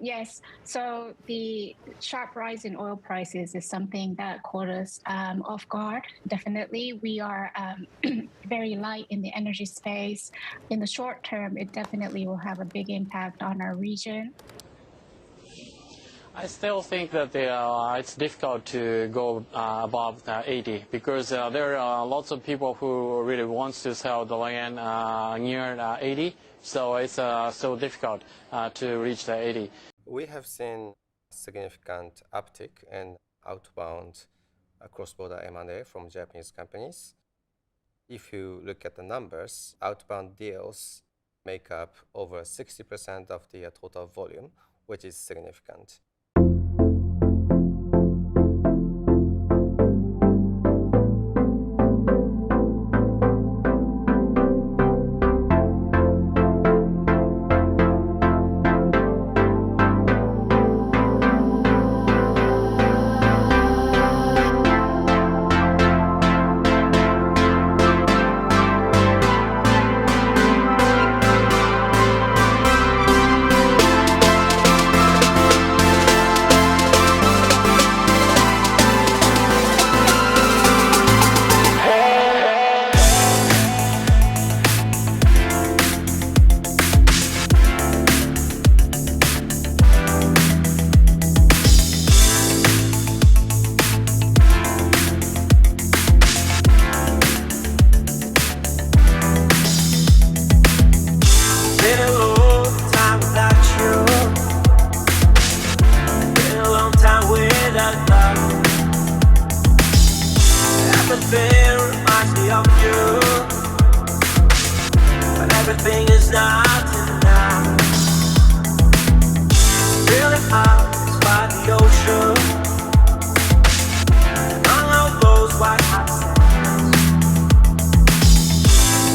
Yes. So the sharp rise in oil prices is something that caught us off guard. Definitely, we are very light in the energy space. In the short term, it definitely will have a big impact on our region. I still think that it's difficult to go above 80 because there are lots of people who really wants to sell the land near 80. So it's so difficult to reach the 80. We have seen significant uptick in outbound cross-border M&A from Japanese companies. If you look at the numbers, outbound deals make up over 60% of the total volume, which is significant. Everything reminds me of you, but everything is not enough. Feeling out by the ocean, among all those white hot sands,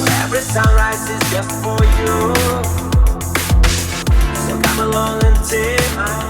where every sunrise is just for you. So come along and take my hand.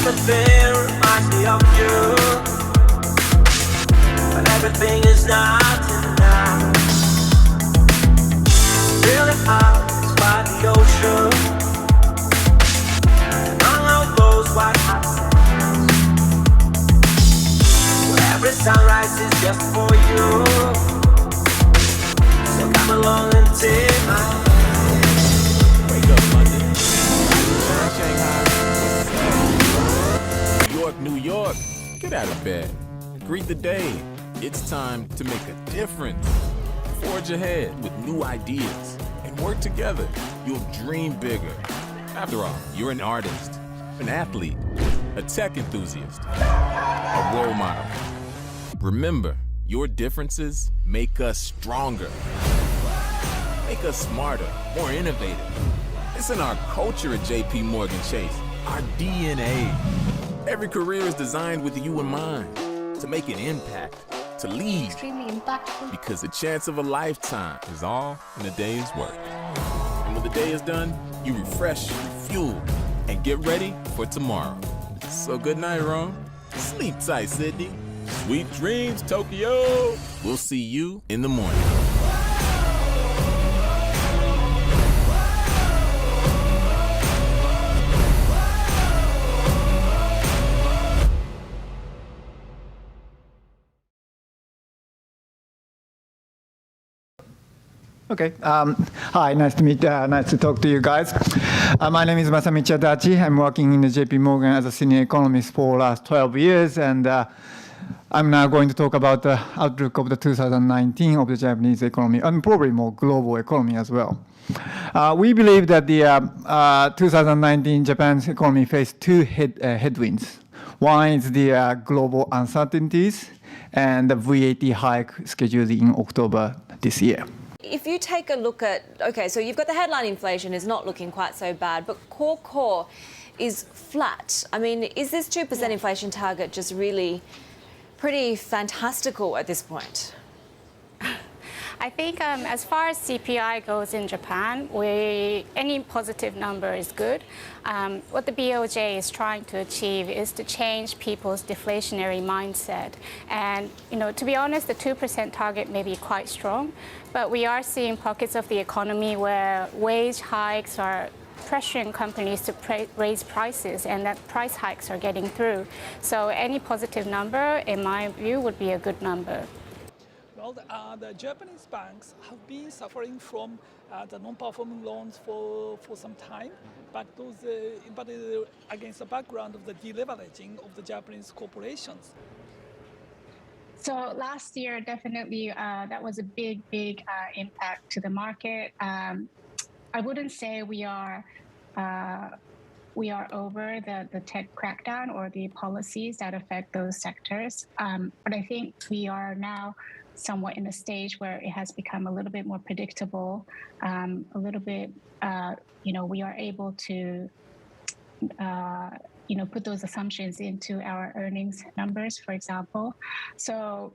Everything reminds me of you, but everything is not enough. Feeling out by the ocean, among all those white hot sands, where every sunrise is just for you. So come along and take my hand. Wake up, London. Shanghai. New York, New York. Get out of bed. Greet the day. It's time to make a difference. Forge ahead with new ideas and work together. You'll dream bigger. After all, you're an artist, an athlete, a tech enthusiast, a role model. Remember, your differences make us stronger, make us smarter, more innovative. It's in our culture at Jp Morgan Chase, our DNA. Every career is designed with you in mind, to make an impact, to lead. Extremely impactful. Because the chance of a lifetime is all in a day's work. And when the day is done, you refresh, refuel, and get ready for tomorrow. So good night, Rome. Sleep tight, Sydney. Sweet dreams, Tokyo. We'll see you in the morning. Okay. Hi, nice to talk to you guys. My name is Masamichi Adachi. I'm working in the Jp Morgan as a senior economist for the last 12 years, and I'm now going to talk about the outlook of the 2019 of the Japanese economy, and probably more global economy as well. We believe that the 2019 Japan's economy faced two headwinds. One is the global uncertainties and the VAT hike scheduled in October this year. If you take a look at, okay, so you've got the headline inflation is not looking quite so bad, but core is flat. I mean, is this 2% inflation target just really pretty fantastical at this point? I think as far as CPI goes in Japan, any positive number is good. What the BOJ is trying to achieve is to change people's deflationary mindset. And, to be honest, the 2% target may be quite strong, but we are seeing pockets of the economy where wage hikes are pressuring companies to raise prices, and that price hikes are getting through. So any positive number, in my view, would be a good number. Well, the Japanese banks have been suffering from the non-performing loans for some time, but against the background of the deleveraging of the Japanese corporations. So last year, definitely, that was a big impact to the market. I wouldn't say we are over the tech crackdown or the policies that affect those sectors, but I think we are now somewhat in a stage where it has become a little bit more predictable, a little bit, we are able to, put those assumptions into our earnings numbers, for example. So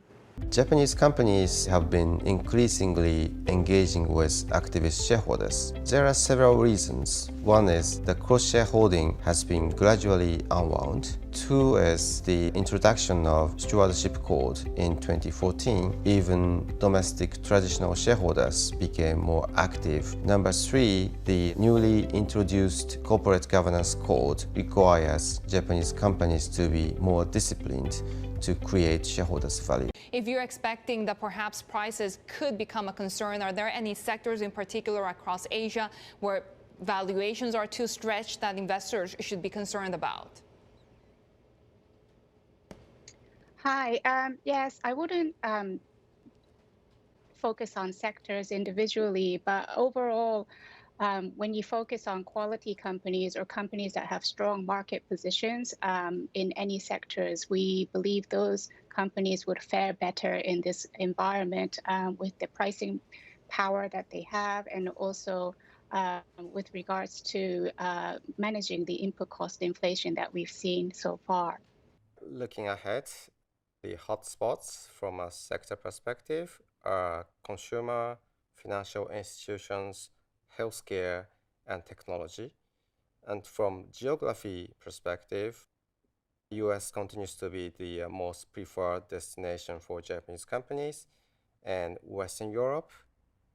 Japanese companies have been increasingly engaging with activist shareholders. There are several reasons. One is the cross-shareholding has been gradually unwound. Two is the introduction of stewardship code in 2014. Even domestic traditional shareholders became more active. Number three, the newly introduced corporate governance code requires Japanese companies to be more disciplined to create shareholders' value. If you're expecting that perhaps prices could become a concern, are there any sectors in particular across Asia where valuations are too stretched that investors should be concerned about? Hi, yes, I wouldn't focus on sectors individually, but overall, when you focus on quality companies or companies that have strong market positions in any sectors, we believe those companies would fare better in this environment with the pricing power that they have, and also with regards to managing the input cost inflation that we've seen so far. Looking ahead, the hotspots from a sector perspective are consumer, financial institutions, healthcare, and technology. And from geography perspective, US continues to be the most preferred destination for Japanese companies, and Western Europe,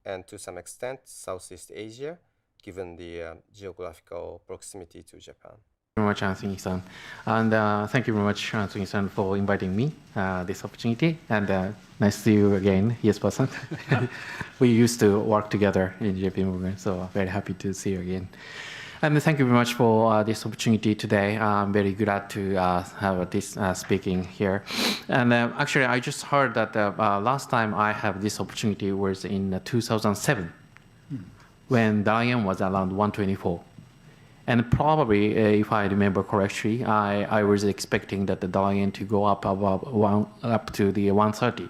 and to some extent Southeast Asia, given the geographical proximity to Japan. Very much, Anthony-san, and thank you very much, Anthony-san, for inviting me this opportunity, and nice to see you again, Jesper-san. We used to work together in Jp Morgan, so very happy to see you again. And thank you very much for this opportunity today. I'm very glad to have this speaking here. And actually, I just heard that last time I have this opportunity was in 2007, when the yen was around 124. And probably, if I remember correctly, I was expecting that the yen to go up to the 130.